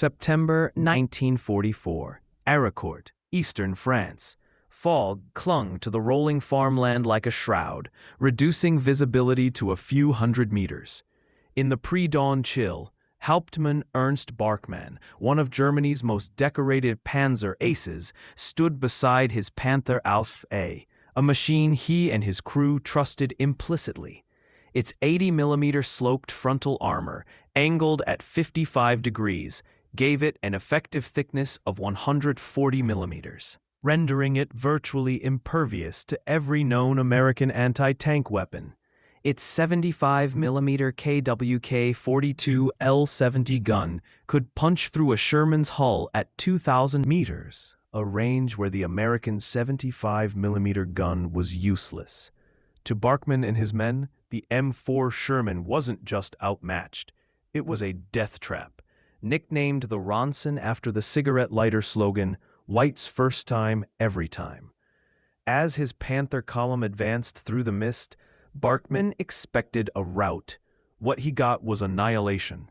September 1944, Aricourt, eastern France. Fog clung to the rolling farmland like a shroud, reducing visibility to a few hundred meters. In the pre-dawn chill, Hauptmann Ernst Barkmann, one of Germany's most decorated Panzer aces, stood beside his Panther Alpha a machine he and his crew trusted implicitly. Its 80mm sloped frontal armor, angled at 55 degrees, gave it an effective thickness of 140mm, rendering it virtually impervious to every known American anti-tank weapon. Its 75mm KWK-42 L-70 gun could punch through a Sherman's hull at 2,000 meters, a range where the American 75mm gun was useless. To Barkmann and his men, the M4 Sherman wasn't just outmatched, it was a death trap. Nicknamed the Ronson after the cigarette lighter slogan, "White's first time, every time." As his Panther column advanced through the mist, Barkmann expected a rout. What he got was annihilation.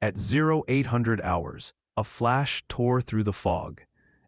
At 0800 hours, a flash tore through the fog.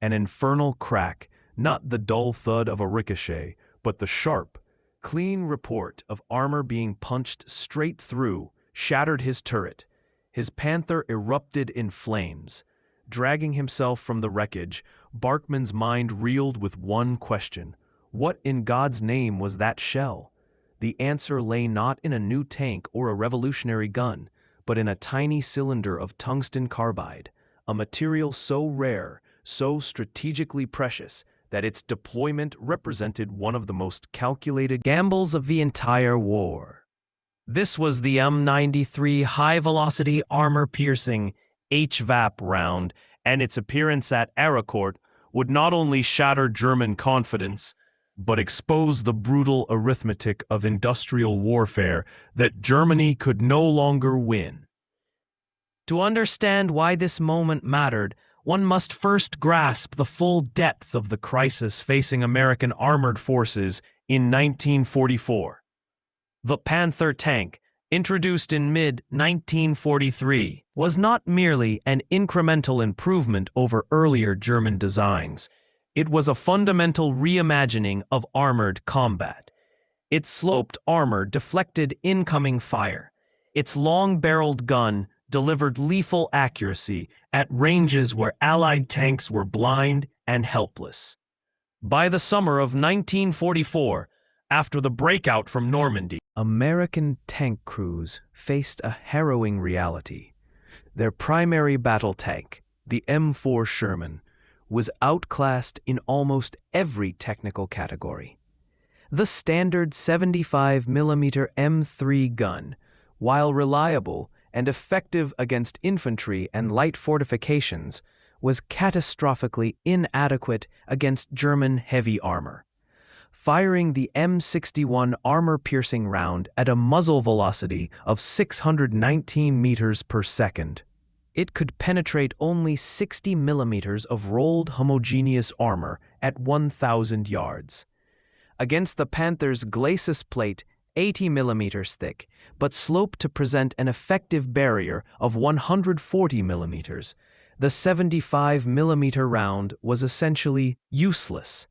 An infernal crack, not the dull thud of a ricochet, but the sharp, clean report of armor being punched straight through, shattered his turret. His Panther erupted in flames. Dragging himself from the wreckage, Barkmann's mind reeled with one question. What in God's name was that shell? The answer lay not in a new tank or a revolutionary gun, but in a tiny cylinder of tungsten carbide, a material so rare, so strategically precious, that its deployment represented one of the most calculated gambles of the entire war. This was the M93 high-velocity armor-piercing HVAP round, and its appearance at Aricourt would not only shatter German confidence, but expose the brutal arithmetic of industrial warfare that Germany could no longer win. To understand why this moment mattered, one must first grasp the full depth of the crisis facing American armored forces in 1944. The Panther tank, introduced in mid-1943, was not merely an incremental improvement over earlier German designs. It was a fundamental reimagining of armored combat. Its sloped armor deflected incoming fire. Its long-barreled gun delivered lethal accuracy at ranges where Allied tanks were blind and helpless. By the summer of 1944, after the breakout from Normandy, American tank crews faced a harrowing reality. Their primary battle tank, the M4 Sherman, was outclassed in almost every technical category. The standard 75mm M3 gun, while reliable and effective against infantry and light fortifications, was catastrophically inadequate against German heavy armor. Firing the M61 armor-piercing round at a muzzle velocity of 619 meters per second, it could penetrate only 60 millimeters of rolled homogeneous armor at 1,000 yards. Against the Panther's glacis plate, 80 millimeters thick, but sloped to present an effective barrier of 140 millimeters, the 75mm round was essentially useless.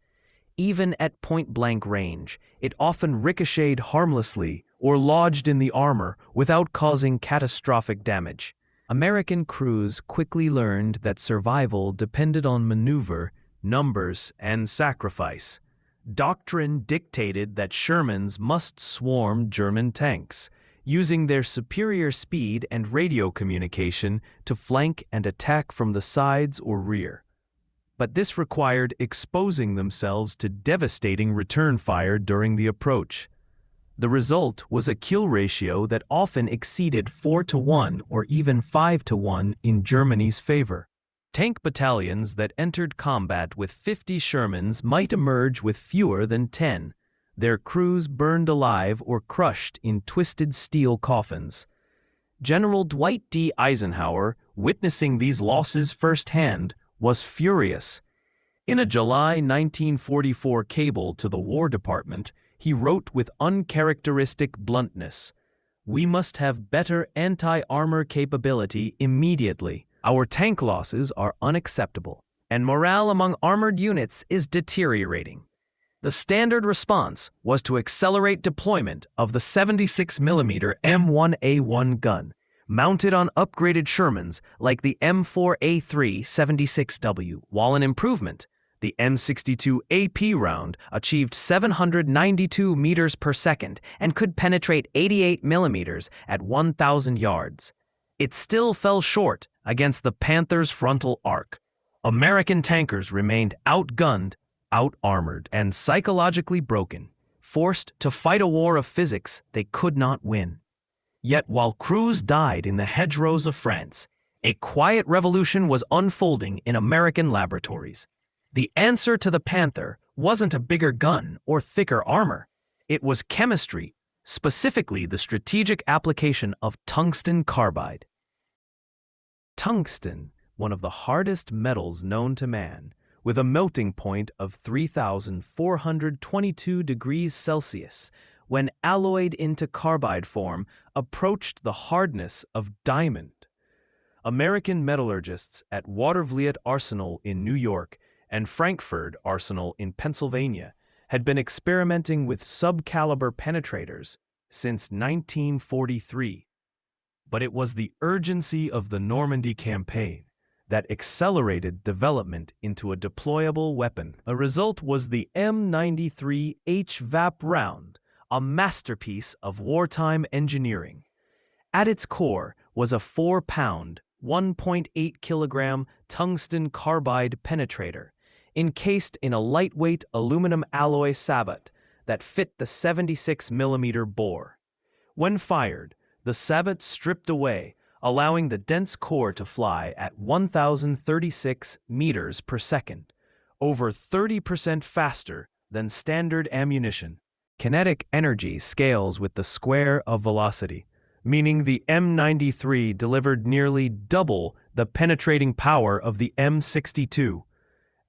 Even at point-blank range, it often ricocheted harmlessly or lodged in the armor without causing catastrophic damage. American crews quickly learned that survival depended on maneuver, numbers, and sacrifice. Doctrine dictated that Shermans must swarm German tanks, using their superior speed and radio communication to flank and attack from the sides or rear. But this required exposing themselves to devastating return fire during the approach. The result was a kill ratio that often exceeded 4-to-1 or even 5-to-1 in Germany's favor. Tank battalions that entered combat with 50 Shermans might emerge with fewer than 10, their crews burned alive or crushed in twisted steel coffins. General Dwight D. Eisenhower, witnessing these losses firsthand, was furious. In a July 1944 cable to the War Department, he wrote with uncharacteristic bluntness, "We must have better anti-armor capability immediately." Our tank losses are unacceptable, and morale among armored units is deteriorating. The standard response was to accelerate deployment of the 76mm M1A1 gun, mounted on upgraded Shermans like the M4A3 76W, while an improvement, the M62 AP round, achieved 792 meters per second and could penetrate 88 millimeters at 1,000 yards. It still fell short against the Panther's frontal arc. American tankers remained outgunned, out-armored, and psychologically broken, forced to fight a war of physics they could not win. Yet while crews died in the hedgerows of France, a quiet revolution was unfolding in American laboratories. The answer to the Panther wasn't a bigger gun or thicker armor. It was chemistry, specifically the strategic application of tungsten carbide. Tungsten, one of the hardest metals known to man, with a melting point of 3,422 degrees Celsius, when alloyed into carbide form, approached the hardness of diamond. American metallurgists at Watervliet Arsenal in New York and Frankfurt Arsenal in Pennsylvania had been experimenting with subcaliber penetrators since 1943. But it was the urgency of the Normandy campaign that accelerated development into a deployable weapon. A result was the M93 HVAP round, a masterpiece of wartime engineering. At its core was a 4-pound, 1.8 kilogram tungsten carbide penetrator, encased in a lightweight aluminum alloy sabot that fit the 76mm bore. When fired, the sabot stripped away, allowing the dense core to fly at 1,036 meters per second, over 30% faster than standard ammunition. Kinetic energy scales with the square of velocity, meaning the M93 delivered nearly double the penetrating power of the M62.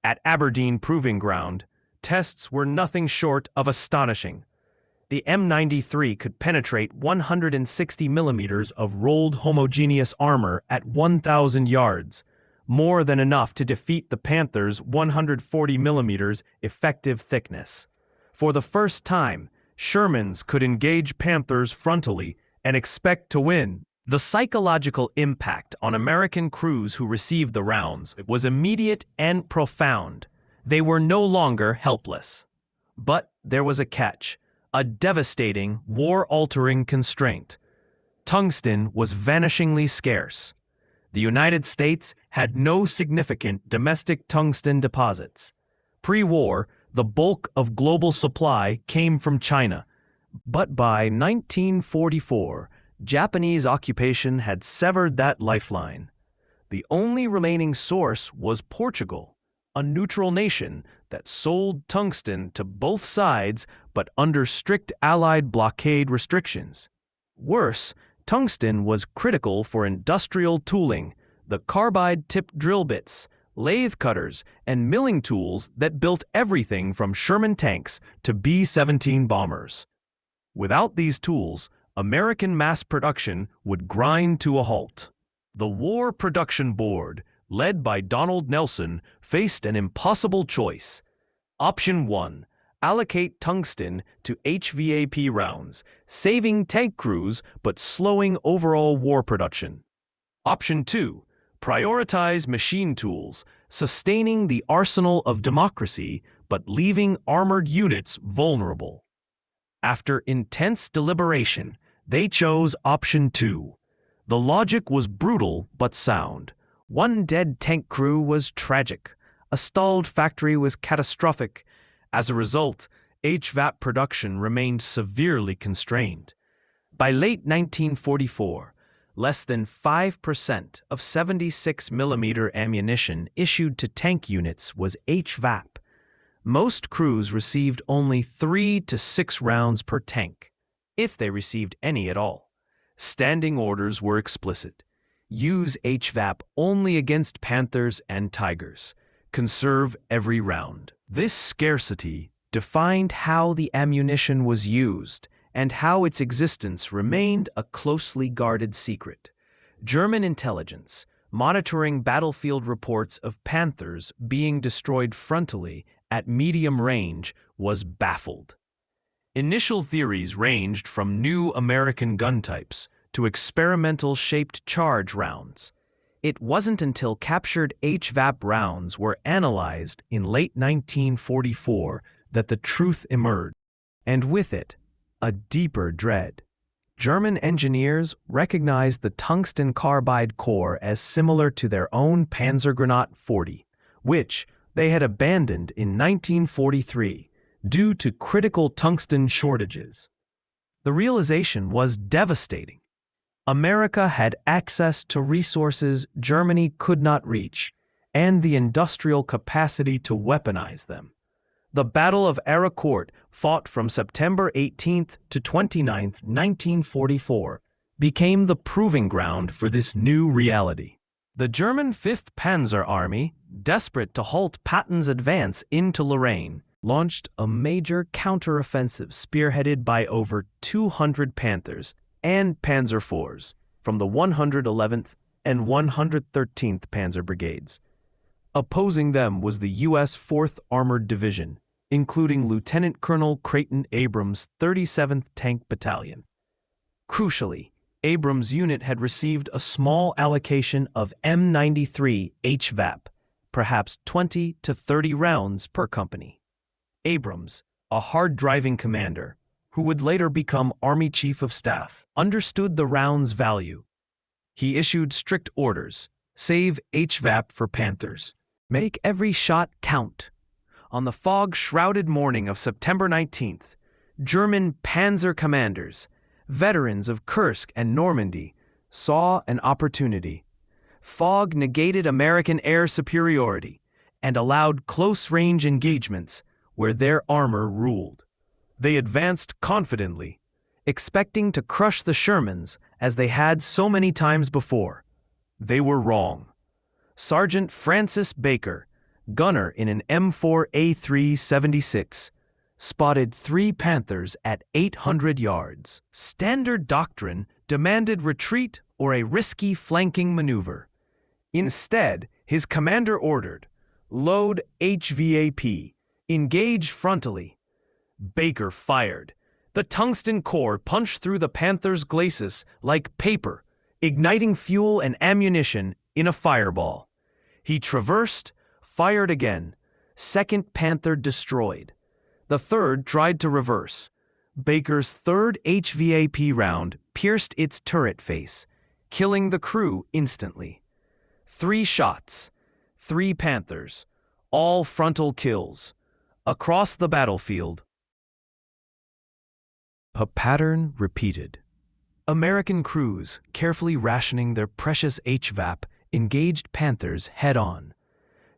At Aberdeen Proving Ground, tests were nothing short of astonishing. The M93 could penetrate 160 millimeters of rolled homogeneous armor at 1,000 yards, more than enough to defeat the Panther's 140 millimeters effective thickness. For the first time, Shermans could engage Panthers frontally and expect to win. The psychological impact on American crews who received the rounds was immediate and profound. They were no longer helpless. But there was a catch. A devastating, war-altering constraint. Tungsten was vanishingly scarce. The United States had no significant domestic tungsten deposits. Pre-war, the bulk of global supply came from China. But by 1944, Japanese occupation had severed that lifeline. The only remaining source was Portugal, a neutral nation that sold tungsten to both sides but under strict Allied blockade restrictions. Worse, tungsten was critical for industrial tooling, the carbide-tipped drill bits, lathe cutters, and milling tools that built everything from Sherman tanks to B-17 bombers. Without these tools, American mass production would grind to a halt. The War Production Board, led by Donald Nelson, faced an impossible choice. Option 1. Allocate tungsten to HVAP rounds, saving tank crews but slowing overall war production. Option 2. Prioritize machine tools, sustaining the arsenal of democracy but leaving armored units vulnerable. After intense deliberation, they chose Option 2. The logic was brutal but sound. One dead tank crew was tragic. A stalled factory was catastrophic. As a result, HVAP production remained severely constrained. By late 1944, less than 5% of 76mm ammunition issued to tank units was HVAP. Most crews received only 3 to 6 rounds per tank, if they received any at all. Standing orders were explicit. Use HVAP only against Panthers and Tigers. Conserve every round. This scarcity defined how the ammunition was used and how its existence remained a closely guarded secret. German intelligence, monitoring battlefield reports of Panthers being destroyed frontally at medium range, was baffled. Initial theories ranged from new American gun types to experimental-shaped charge rounds. It wasn't until captured HVAP rounds were analyzed in late 1944 that the truth emerged, and with it, a deeper dread. German engineers recognized the tungsten carbide core as similar to their own Panzergranate 40, which they had abandoned in 1943 due to critical tungsten shortages. The realization was devastating. America had access to resources Germany could not reach, and the industrial capacity to weaponize them. The Battle of Aricourt, fought from September 18 to 29, 1944, became the proving ground for this new reality. The German 5th Panzer Army, desperate to halt Patton's advance into Lorraine, launched a major counteroffensive spearheaded by over 200 Panthers and Panzer IVs from the 111th and 113th Panzer Brigades. Opposing them was the U.S. 4th Armored Division, including Lieutenant Colonel Creighton Abrams' 37th Tank Battalion. Crucially, Abrams' unit had received a small allocation of M93 HVAP, perhaps 20 to 30 rounds per company. Abrams, a hard-driving commander, who would later become Army Chief of Staff, understood the round's value. He issued strict orders: save HVAP for Panthers. Make every shot count. On the fog-shrouded morning of September 19th, German panzer commanders, veterans of Kursk and Normandy, saw an opportunity. Fog negated American air superiority and allowed close-range engagements where their armor ruled. They advanced confidently, expecting to crush the Shermans as they had so many times before. They were wrong. Sergeant Francis Baker, gunner in an M4A376, spotted 3 Panthers at 800 yards. Standard doctrine demanded retreat or a risky flanking maneuver. Instead, his commander ordered, "Load HVAP, engage frontally." Baker fired. The tungsten core punched through the Panther's glacis like paper, igniting fuel and ammunition in a fireball. He traversed, fired again. Second Panther destroyed. The third tried to reverse. Baker's third HVAP round pierced its turret face, killing the crew instantly. 3 shots, 3 Panthers, all frontal kills. Across the battlefield, a pattern repeated. American crews, carefully rationing their precious HVAP, engaged Panthers head-on.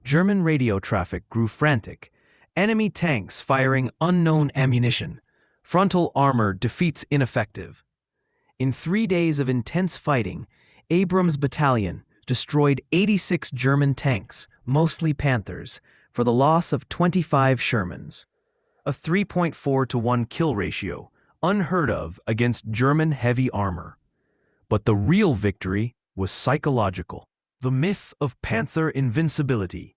German radio traffic grew frantic. Enemy tanks firing unknown ammunition. Frontal armor defeats ineffective. In 3 days of intense fighting, Abrams' battalion destroyed 86 German tanks, mostly Panthers, for the loss of 25 Shermans. A 3.4-to-1 kill ratio, unheard of against German heavy armor. But the real victory was psychological. The myth of Panther invincibility,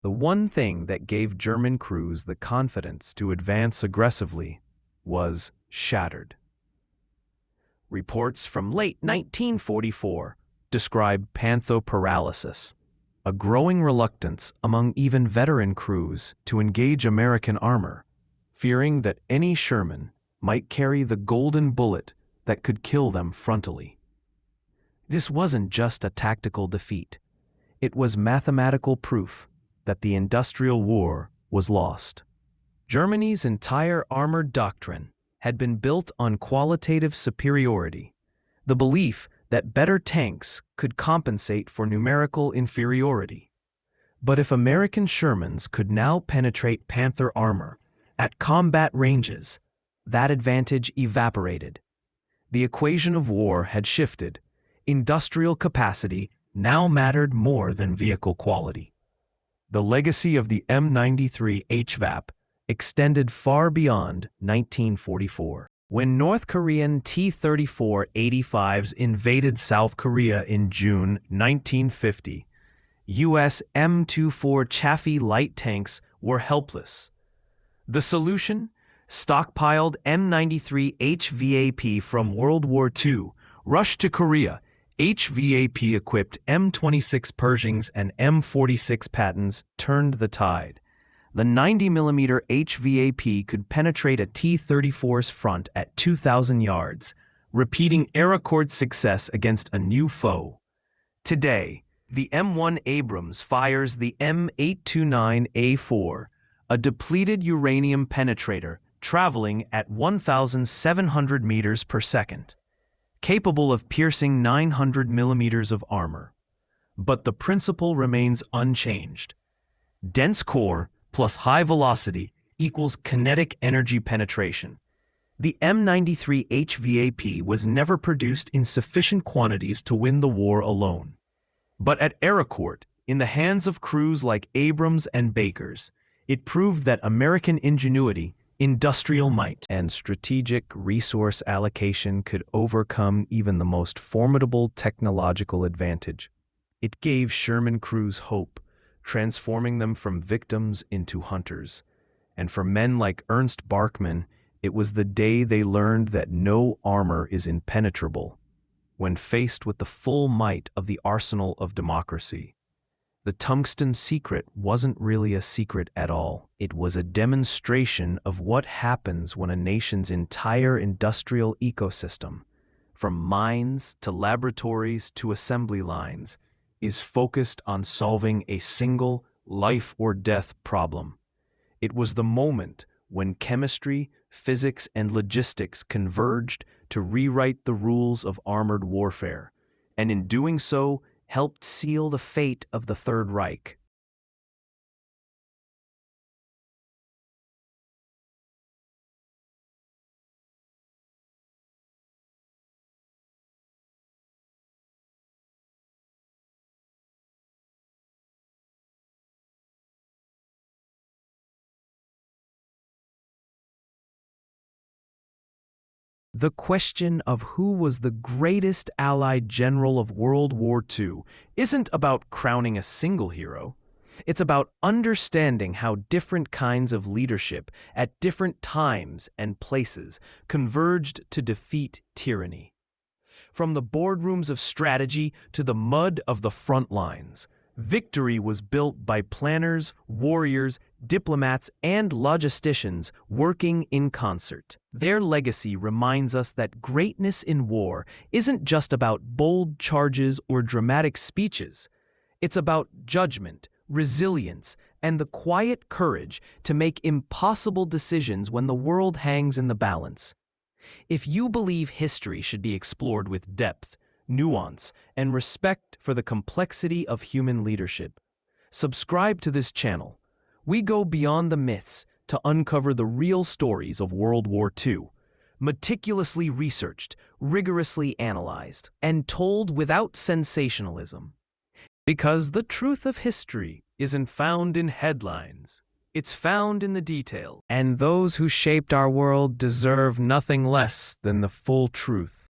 the one thing that gave German crews the confidence to advance aggressively, was shattered. Reports from late 1944 describe Panther paralysis, a growing reluctance among even veteran crews to engage American armor, fearing that any Sherman might carry the golden bullet that could kill them frontally. This wasn't just a tactical defeat. It was mathematical proof that the industrial war was lost. Germany's entire armored doctrine had been built on qualitative superiority, the belief that better tanks could compensate for numerical inferiority. But if American Shermans could now penetrate Panther armor at combat ranges, that advantage evaporated. The equation of war had shifted. Industrial capacity now mattered more than vehicle quality. The legacy of the M93 HVAP extended far beyond 1944. When North Korean T-34-85s invaded South Korea in June 1950, U.S. M24 Chaffee light tanks were helpless. The solution? Stockpiled M93 HVAP from World War II, rushed to Korea. HVAP-equipped M26 Pershings and M46 Pattons turned the tide. The 90mm HVAP could penetrate a T-34's front at 2,000 yards, repeating Airacord's success against a new foe. Today, the M1 Abrams fires the M829A4, a depleted uranium penetrator traveling at 1,700 meters per second, capable of piercing 900 millimeters of armor. But the principle remains unchanged. Dense core plus high velocity equals kinetic energy penetration. The M93 HVAP was never produced in sufficient quantities to win the war alone. But at Airacord, in the hands of crews like Abrams and Baker's, it proved that American ingenuity, industrial might, and strategic resource allocation could overcome even the most formidable technological advantage. It gave Sherman crews hope, transforming them from victims into hunters. And for men like Ernst Barkman, it was the day they learned that no armor is impenetrable when faced with the full might of the arsenal of democracy. The Tungsten secret wasn't really a secret at all. It was a demonstration of what happens when a nation's entire industrial ecosystem, from mines to laboratories to assembly lines, is focused on solving a single life-or-death problem. It was the moment when chemistry, physics, and logistics converged to rewrite the rules of armored warfare, and in doing so, helped seal the fate of the Third Reich. The question of who was the greatest Allied general of World War II isn't about crowning a single hero. It's about understanding how different kinds of leadership at different times and places converged to defeat tyranny. From the boardrooms of strategy to the mud of the front lines, victory was built by planners, warriors, diplomats, and logisticians working in concert. Their legacy reminds us that greatness in war isn't just about bold charges or dramatic speeches. It's about judgment, resilience, and the quiet courage to make impossible decisions when the world hangs in the balance. If you believe history should be explored with depth, nuance, and respect for the complexity of human leadership, subscribe to this channel. We go beyond the myths to uncover the real stories of World War II, meticulously researched, rigorously analyzed, and told without sensationalism. Because the truth of history isn't found in headlines, it's found in the detail. And those who shaped our world deserve nothing less than the full truth.